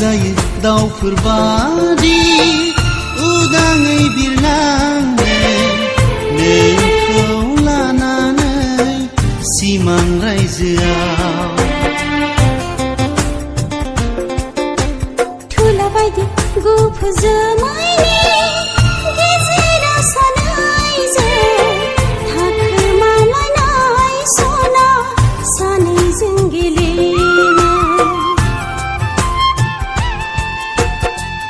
जायो दाउफोर बादि उदाङै बिरलांनो नोंखौ लानानै सिमां रायजोआव थुला बायदि गुफुर जोमैनि गेजेराव सानैजों थाखोमालायनाय सना सानैजों गेलेनो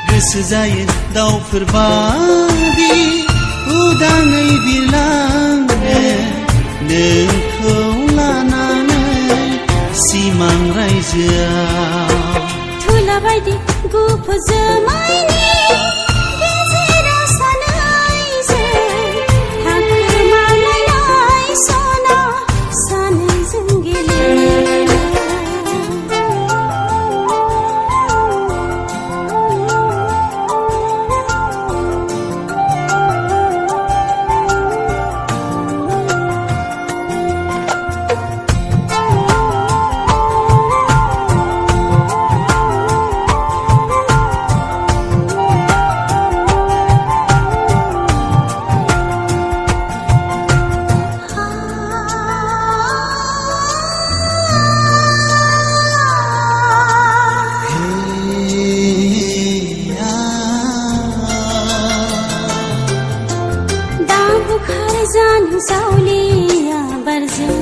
गोसो जायो दाउफोर बादि उदाङै बिरलांनो नोंखौ लानानै सिमां रायजोआव थुला बायदि गुफुर जोमैनि गेजेराव सानैजों थाखोमालायनाय सना सानैजों गेलेनो जानो जावलिया बारजों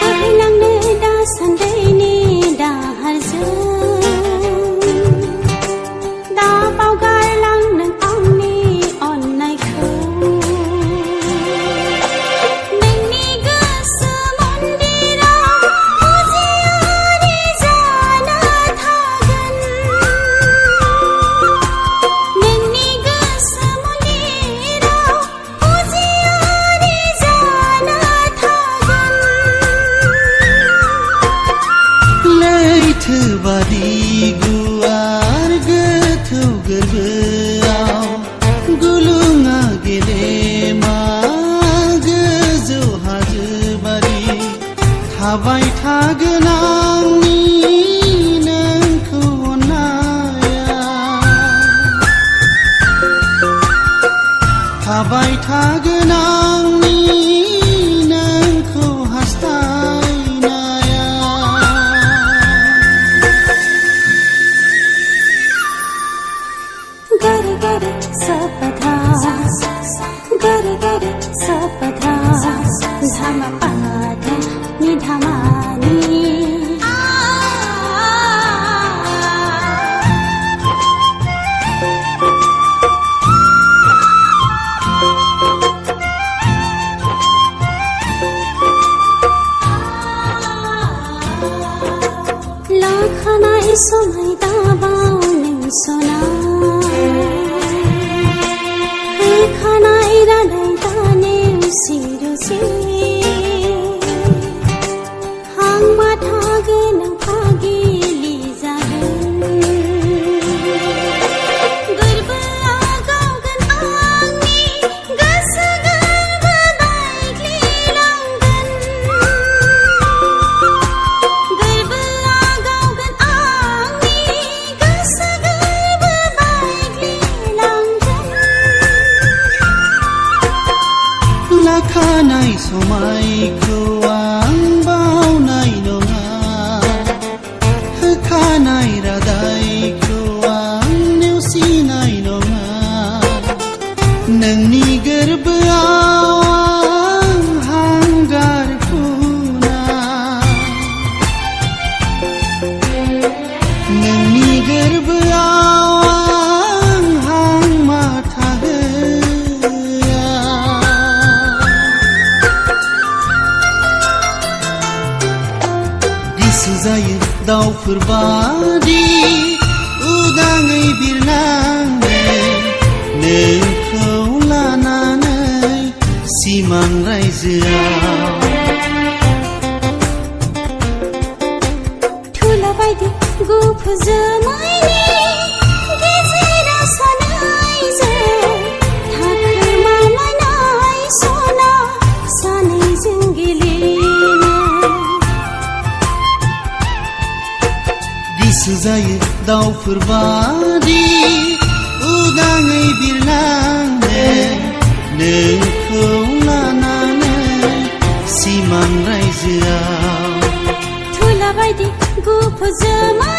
बोहैलांनो दासान्दैनि दाहारजों दा बावगारलांनो आंनि अननायखौ नोंनि गोसो मन्दिराव फुजियारि जाना थागोन नोंनि गोसो लैथो बादि गुवार गोथौ गोरबोआव गुलुङा गेलेमा गोजौ हाजो बादि थाबाय थागोन आंनि नोंखौ अननाया थाबाय थागोन आंनि नोंखौ हास्थायनाया गर गर सपधा गर गर सपधा धामा पाध निधामानी लाखानाय समाय दाबाव नों सना होखानाय रादाय दानेवसि रुसि हांमा थागोन फागिलि जागोन गोरबोआव गावगोन आंनि गोसो गोरबो बायग्लिलांगोन गोरबोआव गावगोन आंनि गोसो गोरबो बायग्लिलांगोन लाखानाय समायखौ आं बावनाय नङा होखानाय रादायखौ आं नेवसिनाय नङा नोंनि गोरबोआव आं हांगार फुना नोंनि गोरबोआव आं हांमा थाहोया गोसो जायो दाउफोर बादि उदाङै बिरलांनो नोंखौ लानानै सिमां रायजोआव थुला बायदि गुफुर जोमैनि गेजेराव सानैजों थाखोमालायनाय सना सानैजों गेलेनो गोसो जायो दाउफोर बादि उदाङै बिरलांनो नोंखौ लानानै सिमां रायजोआव थुला बायदि गुफुर जोमै